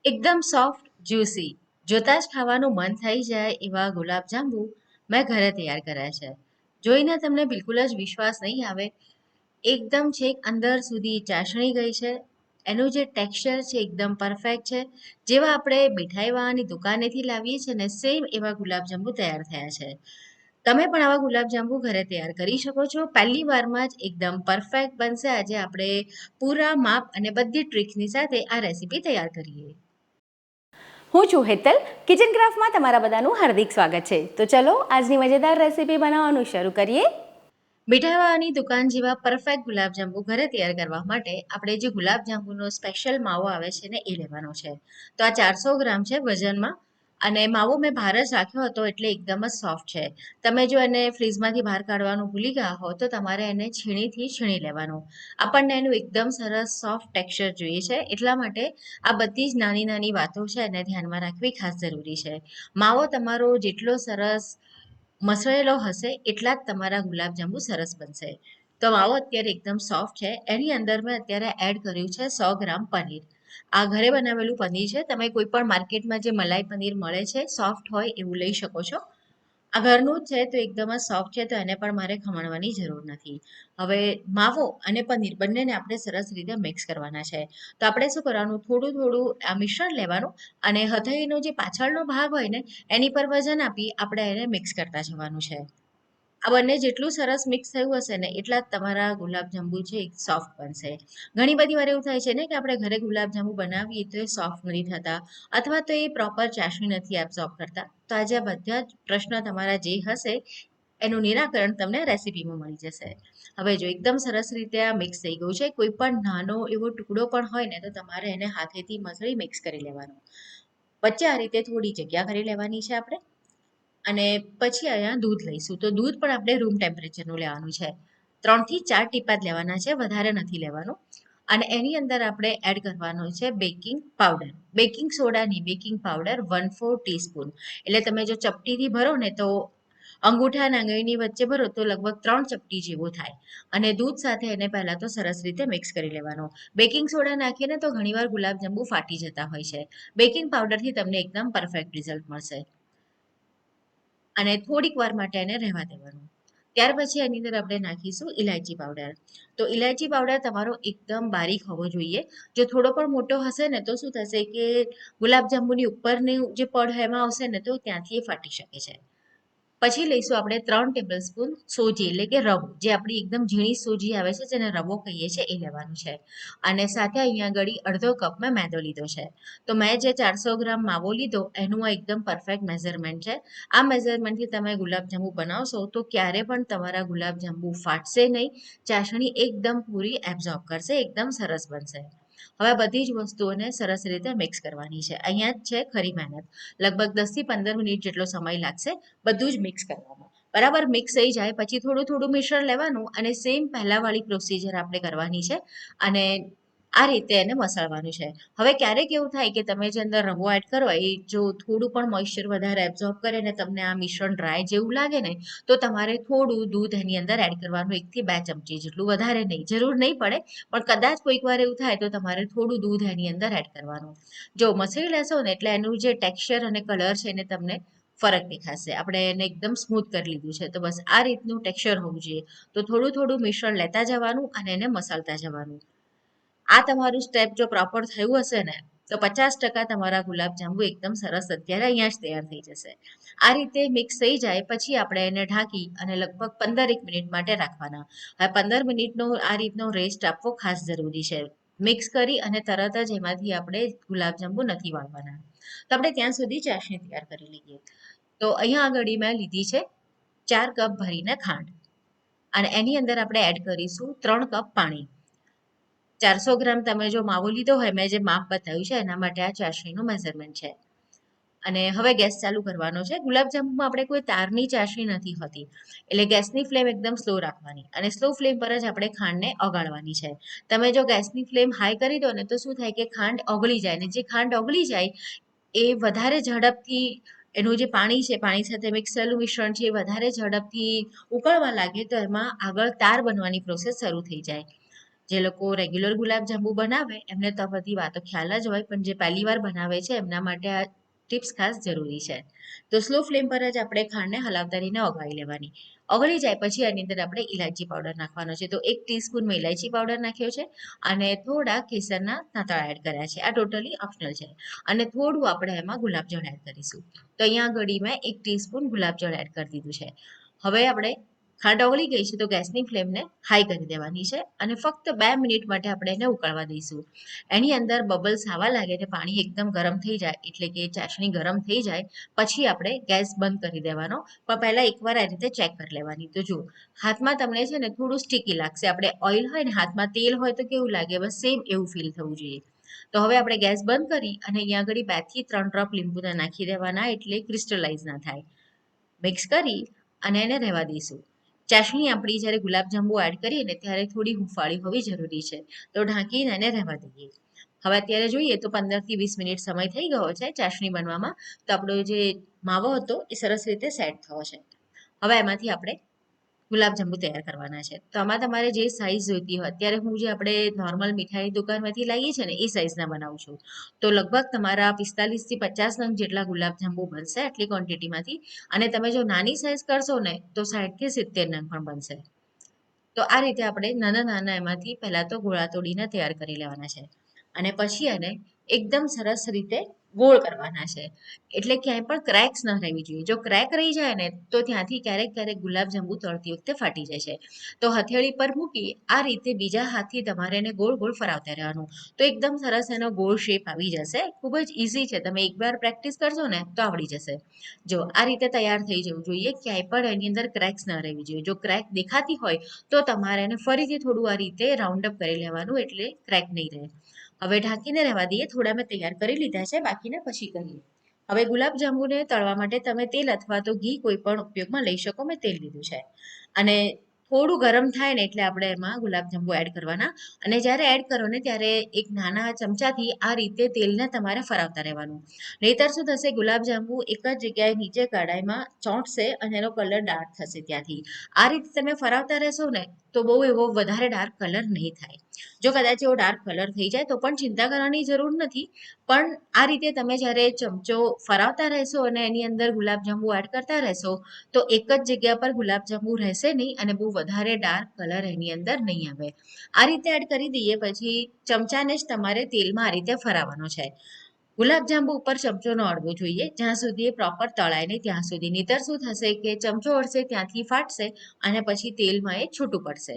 એકદમ soft juicy જોતા જ ખાવાનું મન થઈ જાય એવા ગુલાબજાંબુ મેં ઘરે તૈયાર કર્યા છે. જોઈને તમને બિલકુલ જ વિશ્વાસ નહીં આવે. એકદમ છેક અંદર સુધી ચાસણી ગઈ છે. એનું જે ટેક્સચર છે એકદમ પરફેક્ટ છે. જેવા આપણે મીઠાઈવાળાની દુકાનેથી લાવીએ છીએ ને સેમ એવા ગુલાબજાંબુ તૈયાર થયા છે. તમે પણ આવા ગુલાબજાંબુ ઘરે તૈયાર કરી શકો છો. પહેલી વારમાં જ એકદમ પરફેક્ટ બનશે. આજે આપણે પૂરા માપ અને બધી ટ્રિક્સની સાથે આ રેસીપી તૈયાર કરીએ. હું છું હેતલ. કિચન ક્રાફ્ટમાં તમારા બધાનું હાર્દિક સ્વાગત છે. તો ચલો આજની મજેદાર રેસીપી બનાવવાનું શરૂ કરીએ. મીઠાઈવાળાની દુકાન જેવા પરફેક્ટ ગુલાબજાંબુ ઘરે તૈયાર કરવા માટે આપણે જે ગુલાબજાંબુનો સ્પેશિયલ માવો આવે છે ને એ લેવાનો છે. તો આ 400 ગ્રામ છે વજનમાં. અને માવો મેં બહાર જ રાખ્યો હતો એટલે એકદમ જ સોફ્ટ છે. તમે જો એને ફ્રીઝમાંથી બહાર કાઢવાનું ભૂલી ગયા હો તો તમારે એને છીણીથી છીણી લેવાનું. આપણને એનું એકદમ સરસ સોફ્ટ ટેક્સચર જોઈએ છે. એટલા માટે આ બધી જ નાની નાની વાતો છે એને ધ્યાનમાં રાખવી ખાસ જરૂરી છે. માવો તમારો જેટલો સરસ મસળેલો હશે એટલા જ તમારા ગુલાબજાંબુ સરસ બનશે. તો માવો અત્યારે એકદમ સોફ્ટ છે. એની અંદર મેં અત્યારે એડ કર્યું છે 100 ગ્રામ પનીર. આ ઘરે બનાવેલું પનીર છે. તમે કોઈ પણ માર્કેટમાં જે મલાઈ પનીર મળે છે સોફ્ટ હોય એવું લઈ શકો છો. આ ઘરનું જ છે તો એકદમ જ સોફ્ટ છે તો એને પણ મારે ખમણવાની જરૂર નથી. હવે માવો અને પનીર બંનેને આપણે સરસ રીતે મિક્સ કરવાના છે. તો આપણે શું કરવાનું, થોડું થોડું આ મિશ્રણ લેવાનું અને હથેળીનો જે પાછળનો ભાગ હોય ને એની પર વજન આપી આપણે એને મિક્સ કરતા જવાનું છે. આ બંને જેટલું સરસ મિક્સ થયું હશે ને એટલા જ તમારા ગુલાબજાંબુ છે એ સોફ્ટ બનશે. ઘણી બધી વાર એવું થાય છે ને કે આપણે ઘરે ગુલાબજાંબુ બનાવીએ તો એ સોફ્ટ નથી થતા અથવા તો એ પ્રોપર ચાસણી નથી એબ્ઝોર્બ કરતા. તો આજે આ બધા જ પ્રશ્ન તમારા જે હશે એનું નિરાકરણ તમને રેસીપીમાં મળી જશે. હવે જો એકદમ સરસ રીતે આ મિક્સ થઈ ગયું છે. કોઈ પણ નાનો એવો ટુકડો પણ હોય ને તો તમારે એને હાથેથી મસળી મિક્સ કરી લેવાનો. વચ્ચે આ રીતે થોડી જગ્યા કરી લેવાની છે આપણે. અને પછી અહીંયા દૂધ લઈશું. તો દૂધ પણ આપણે રૂમ ટેમ્પરેચરનું લેવાનું છે. 3 થી 4 ટીપા જ લેવાના છે, વધારે નથી લેવાનું. અને એની અંદર આપણે એડ કરવાનો છે બેકિંગ પાવડર. બેકિંગ સોડા નહીં, બેકિંગ પાવડર 1/4 ટીસ્પૂન. એટલે તમે જો ચપટીથી ભરો ને તો અંગૂઠા અને આંગળીની વચ્ચે ભરો તો લગભગ 3 ચપટી જેવો થાય. અને દૂધ સાથે એને પહેલા તો સરસ રીતે મિક્સ કરી લેવાનો. બેકિંગ સોડા નાખીને તો ઘણીવાર ગુલાબજાંબુ ફાટી જતા હોય છે. બેકિંગ પાવડરથી તમને એકદમ પરફેક્ટ રિઝલ્ટ મળશે. અને થોડીક વાર માટે એને રહેવા દેવાનું. ત્યાર પછી એની અંદર આપણે નાખીશું ઇલાયચી પાવડર. તો ઇલાયચી પાવડર તમારો એકદમ બારીક હોવો જોઈએ. જો થોડો પણ મોટો હશે ને તો શું થશે કે ગુલાબજાંબુની ઉપરની જે પડ એમાં આવશે ને તો ત્યાંથી એ ફાટી શકે છે. પછી લઈશું આપણે 3 ટેબલ સ્પૂન સોજી એટલે કે રવો, જે આપણી એકદમ ઝીણી સોજી આવે છે જેને રવો કહીએ છીએ એ લેવાનું છે. અને સાથે અહીંયા આગળ અડધો કપ મેં મેદો લીધો છે. તો મેં જે 400 ગ્રામ માવો લીધો એનું આ એકદમ પરફેક્ટ મેઝરમેન્ટ છે. આ મેઝરમેન્ટથી તમે ગુલાબજાંબુ બનાવશો તો ક્યારે પણ તમારા ગુલાબજાંબુ ફાટશે નહીં. ચાસણી એકદમ પૂરી એબ્ઝોર્બ કરશે, એકદમ સરસ બનશે. હવે બધી જ વસ્તુઓને સરસ રીતે મિક્સ કરવાની છે. અહીંયા જ છે ખરી મહેનત. લગભગ 10 થી 15 મિનિટ જેટલો સમય લાગશે બધું જ મિક્સ કરવામાં. બરાબર મિક્સ થઈ જાય પછી થોડું થોડું મિશ્રણ લેવાનું અને સેમ પહેલાવાળી પ્રોસિજર આપણે કરવાની છે. અને આ રીતે એને મસળવાનું છે. હવે ક્યારેક એવું થાય કે તમે જે અંદર રવો એડ કરો એ જો થોડું પણ મોઇશ્ચર વધારે એબ્ઝોર્બ કરે ને તમને આ મિશ્રણ ડ્રાય જેવું લાગે ને તો તમારે થોડું દૂધ એની અંદર એડ કરવાનું, 1 થી 2 ચમચી જેટલું, વધારે નહીં, જરૂર નહીં પડે. પણ કદાચ કોઈક વાર એવું થાય તો તમારે થોડું દૂધ એની અંદર એડ કરવાનું. જો મસળી લેશો ને એટલે એનું જે ટેક્સચર અને કલર છે એને તમને ફરક દેખાશે. આપણે એને એકદમ સ્મૂથ કરી લીધું છે તો બસ આ રીતનું ટેક્સચર હોવું જોઈએ. તો થોડું થોડું મિશ્રણ લેતા જવાનું અને એને મસળતા જવાનું. આ તમારું સ્ટેપ જો પ્રોપર થયું હશે ને તો 50% તમારા ગુલાબજાંબુ એકદમ સરસ અત્યારે અહીંયા જ તૈયાર થઈ જશે. આ રીતે મિક્સ થઈ જાય પછી આપણે એને ઢાંકી અને લગભગ 15 મિનિટ માટે રાખવાના. હવે 15 મિનિટનો આ રીતનો રેસ્ટ આપવો ખાસ જરૂરી છે. મિક્સ કરી અને તરત જ એમાંથી આપણે ગુલાબજાંબુ નથી વાળવાના. તો આપણે ત્યાં સુધી ચાસણી તૈયાર કરી લઈએ. તો અહીંયા આગળ મેં લીધી છે 4 કપ ભરીને ખાંડ. અને એની અંદર આપણે એડ કરીશું 3 કપ પાણી. 400 ગ્રામ તમે જો માવો લીધો હોય, મેં જે માપ બતાવ્યું છે એના માટે આ ચાસણીનું મેઝરમેન્ટ છે. અને હવે ગેસ ચાલુ કરવાનો છે. ગુલાબજાંબુમાં આપણે કોઈ તારની ચાસણી નથી હોતી એટલે ગેસની ફ્લેમ એકદમ સ્લો રાખવાની અને સ્લો ફ્લેમ પર જ આપણે ખાંડને ઓગાળવાની છે. તમે જો ગેસની ફ્લેમ હાઈ કરી દો ને તો શું થાય કે ખાંડ ઓગળી જાય, ને જે ખાંડ ઓગળી જાય એ વધારે ઝડપથી એનું જે પાણી છે, પાણી સાથે મિક્સ થયેલું મિશ્રણ છે એ વધારે ઝડપથી ઉકળવા લાગે તો એમાં આગળ તાર બનવાની પ્રોસેસ શરૂ થઈ જાય. જે લોકો રેગ્યુલર ગુલાબજાંબુ બનાવે એમને તો આ બધી વાતો ખ્યાલ જ હોય, પણ જે પહેલી વાર બનાવે છે એમના માટે આ ટિપ્સ ખાસ જરૂરી છે. તો સ્લો ફ્લેમ પર જ આપણે ખાંડને હલાવતા રહીને ઓગાળી લેવાની. ઓગળી જાય પછી એની અંદર આપણે ઇલાયચી પાવડર નાખવાનો છે. તો 1 ટીસ્પૂન મેં ઇલાયચી પાવડર નાખ્યો છે અને થોડા કેસરના તાંતણા એડ કર્યા છે. આ ટોટલી ઓપ્શનલ છે. અને થોડું આપણે એમાં ગુલાબજળ એડ કરીશું. તો અહીંયા આગળ મેં 1 ટીસ્પૂન ગુલાબજળ એડ કરી દીધું છે. હવે આપણે ખાંડ ઓગળી ગઈ છે તો ગેસની ફ્લેમને હાઈ કરી દેવાની છે અને ફક્ત 2 મિનિટ માટે આપણે એને ઉકળવા દઈશું. એની અંદર બબલ્સ આવવા લાગે ને પાણી એકદમ ગરમ થઈ જાય, એટલે કે ચાસણી ગરમ થઈ જાય પછી આપણે ગેસ બંધ કરી દેવાનો. પણ પહેલા એકવાર આ રીતે ચેક કરી લેવાની. તો જુઓ, હાથમાં તમને છે ને થોડું સ્ટીકી લાગશે. આપણે ઓઇલ હોય ને હાથમાં તેલ હોય તો કેવું લાગે, બસ સેમ એવું ફીલ થવું જોઈએ. તો હવે આપણે ગેસ બંધ કરી અને અહીંયા આગળ 2 થી 3 ડ્રોપ લીંબુના નાખી દેવાના, એટલે ક્રિસ્ટલાઇઝ ના થાય. મિક્સ કરી અને એને રહેવા દઈશું. ચાસણી આપણી જ્યારે ગુલાબજાંબુ એડ કરીએ ને ત્યારે થોડી હુંફાળી હોવી જરૂરી છે. તો ઢાંકીને એને રહેવા દઈએ. હવે અત્યારે જોઈએ તો 15 થી 20 મિનિટ સમય થઈ ગયો છે ચાસણી બનવામાં. તો આપણો જે માવો હતો એ સરસ રીતે સેટ થયો છે. હવે એમાંથી આપણે ગુલાબજાંબુ તૈયાર કરવાના છે. તો આમાં તમારે જે સાઈઝ જોઈતી હોય, અત્યારે હું જે આપણે નોર્મલ મીઠાઈ દુકાનમાંથી લાવીએ છીએ ને એ સાઈઝના બનાવું છું. તો લગભગ તમારા 45 થી 50 નંગ જેટલા ગુલાબજાંબુ બનશે આટલી ક્વોન્ટિટીમાંથી. અને તમે જો નાની સાઈઝ કરશો ને તો 60 થી 70 નંગ પણ બનશે. તો આ રીતે આપણે નાના નાના એમાંથી પહેલા તો ગોળા તોડીને તૈયાર કરી લેવાના છે અને પછી એને એકદમ સરસ રીતે ગોળ કરવાના છે. એટલે ક્યાંય પણ ક્રેક્સ ન રહેવી જોઈએ. જો ક્રેક રહી જાય ને તો ત્યાંથી ક્યારેક ક્યારેક ગુલાબજાંબુ તળતી વખતે ફાટી જાય છે. તો હથેળી પર મૂકી આ રીતે બીજા હાથથી તમારે એને ગોળ ગોળ ફરાવતા રહેવાનું. તો એકદમ સરસ એનો ગોળ શેપ આવી જશે. ખૂબ જ ઇઝી છે. તમે એકવાર પ્રેક્ટિસ કરશો ને તો આવડી જશે. જો આ રીતે તૈયાર થઈ જવું જોઈએ. ક્યાંય પણ એની અંદર ક્રેક્સ ન રહેવી જોઈએ. જો ક્રેક દેખાતી હોય તો તમારે એને ફરીથી થોડું આ રીતે રાઉન્ડ અપ કરી લેવાનું, એટલે ક્રેક નહીં રહે. હવે ઢાંકીને રહેવા દઈએ. થોડા મેં તૈયાર કરી લીધા છે, બાકીને પછી કરીએ. હવે ગુલાબજાંબુને તળવા માટે તમે તેલ અથવા તો ઘી કોઈ પણ ઉપયોગમાં લઈ શકો. મેં તેલ લીધું છે અને થોડું ગરમ થાય ને એટલે આપણે એમાં ગુલાબજાંબુ એડ કરવાના. અને જ્યારે એડ કરો ને ત્યારે એક નાના ચમચાથી આ રીતે તેલને તમારે ફરાવતા રહેવાનું. નહીતર શું થશે, ગુલાબજાંબુ એક જ જગ્યાએ નીચે કઢાઈમાં ચોંટશે અને એનો કલર ડાર્ક થશે ત્યાંથી. આ રીતે તમે ફરાવતા રહેશો ને તો બહુ એવો વધારે ડાર્ક કલર નહીં થાય. જો કદાચ એવો ડાર્ક કલર થઈ જાય તો પણ ચિંતા કરવાની જરૂર નથી. પણ આ રીતે તમે જ્યારે ચમચો ફરાવતા રહેશો અને એની અંદર ગુલાબજાંબુ એડ કરતા રહેશો તો એક જ જગ્યા પર ગુલાબજાંબુ રહેશે નહીં અને બહુ વધારે ડાર્ક કલર એની અંદર નહીં આવે. આ રીતે એડ કરી દઈએ પછી ચમચાને જ તમારે તેલમાં આ રીતે ફરાવવાનો છે. ગુલાબજાંબુ ઉપર ચમચો ન અડવો જોઈએ જ્યાં સુધી એ પ્રોપર તળાય નહીં ત્યાં સુધી. નહીતર શું થશે કે ચમચો અડશે ત્યાંથી ફાટશે અને પછી તેલમાં એ છૂટું પડશે.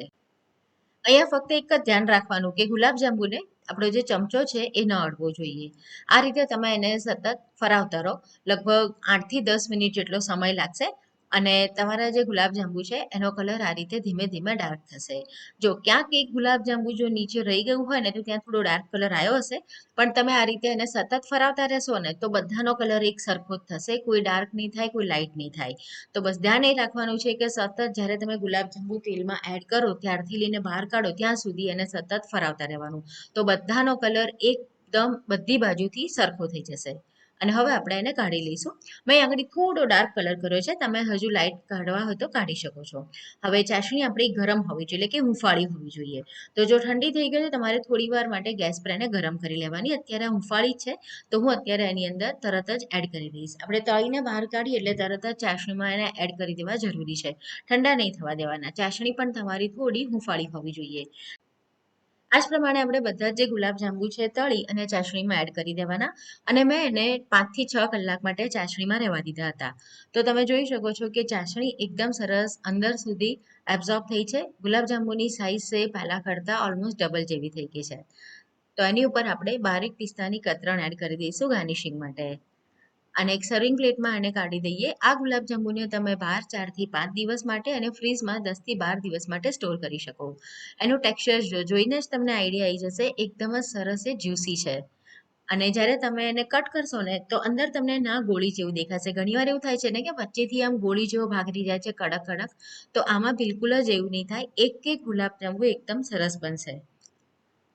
અહીંયા ફક્ત એક જ ધ્યાન રાખવાનું કે ગુલાબજાંબુને આપણો જે ચમચો છે એ ન અડવો જોઈએ. આ રીતે તમે એને સતત ફરાવતા રહો. લગભગ 8 થી 10 મિનિટ જેટલો સમય લાગશે અને તમારા જે ગુલાબજાંબુ છે એનો કલર આ રીતે ધીમે ધીમે ડાર્ક થશે. જો ક્યાંક એક ગુલાબજાંબુ જો નીચે રહી ગયું હોય ને તો ત્યાં થોડો ડાર્ક કલર આવ્યો હશે, પણ તમે આ રીતે એને સતત ફરાવતા રહેશો ને તો બધાનો કલર એક સરખો જ થશે. કોઈ ડાર્ક નહીં થાય, કોઈ લાઇટ નહીં થાય. તો બસ ધ્યાન એ રાખવાનું છે કે સતત જ્યારે તમે ગુલાબજાંબુ તેલમાં એડ કરો ત્યારથી લઈને બહાર કાઢો ત્યાં સુધી એને સતત ફરાવતા રહેવાનું. તો બધાનો કલર એકદમ બધી બાજુથી સરખો થઈ જશે. અને હવે આપણે એને કાઢી લઈશું. મેં આગળ થોડો ડાર્ક કલર કર્યો છે, તમે હજુ લાઇટ કાઢવા હોય તો કાઢી શકો છો. હવે ચાસણી આપણી ગરમ હોવી જોઈએ, એટલે કે હુંફાળી હોવી જોઈએ. તો જો ઠંડી થઈ ગઈ તો તમારે થોડી વાર માટે ગેસ પર એને ગરમ કરી લેવાની. અત્યારે હુંફાળી છે તો હું અત્યારે એની અંદર તરત જ એડ કરી દઈશ. આપણે તળીને બહાર કાઢીએ એટલે તરત જ ચાસણીમાં એને એડ કરી દેવા જરૂરી છે. ઠંડા નહીં થવા દેવાના. ચાસણી પણ તમારી થોડી હુંફાળી હોવી જોઈએ. આ જ પ્રમાણે આપણે બધા જે ગુલાબજાંબુ છે તળી અને ચાસણીમાં એડ કરી દેવાના. અને મેં એને 5 થી 6 કલાક માટે ચાસણીમાં રહેવા દીધા હતા. તો તમે જોઈ શકો છો કે ચાસણી એકદમ સરસ અંદર સુધી એબ્ઝોર્બ થઈ છે. ગુલાબજાંબુની સાઇઝ છે પહેલાં કરતાં ઓલમોસ્ટ ડબલ જેવી થઈ ગઈ છે. તો એની ઉપર આપણે બારીક પિસ્તાની કતરણ એડ કરી દઈશું ગાર્નિશિંગ માટે. અને એક સર્વિંગ પ્લેટમાં એને કાઢી દઈએ. આ ગુલાબજાંબુને તમે બહાર 4 થી 5 દિવસ માટે અને ફ્રીઝમાં 10 થી 12 દિવસ માટે સ્ટોર કરી શકો. એનું ટેક્સચર જોઈને જ તમને આઈડિયા આવી જશે. એકદમ જ સરસ એ જ્યુસી છે. અને જ્યારે તમે એને કટ કરશો ને તો અંદર તમને ના ગોળી જેવું દેખાશે. ઘણીવાર એવું થાય છે ને કે વચ્ચેથી આમ ગોળી જેવો ભાગ રહી જાય છે કડક કડક. તો આમાં બિલકુલ જ એવું નહીં થાય. એક એક ગુલાબજાંબુ એકદમ સરસ બનશે.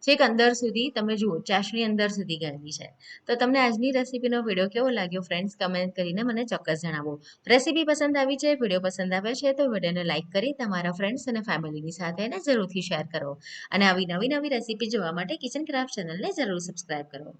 છેક અંદર સુધી તમે જુઓ ચાસણી અંદર સુધી ગયેલી છે. તો તમને આજની રેસીપીનો વિડીયો કેવો લાગ્યો ફ્રેન્ડ્સ કમેન્ટ કરીને મને ચોક્કસ જણાવો. રેસીપી પસંદ આવી છે, વિડીયો પસંદ આવે છે તો વિડીયોને લાઇક કરી તમારા ફ્રેન્ડ્સ અને ફેમિલીની સાથે એને જરૂરથી શેર કરો. અને આવી નવી નવી રેસીપી જોવા માટે કિચન ક્રાફ્ટ ચેનલને જરૂર સબસ્ક્રાઇબ કરો.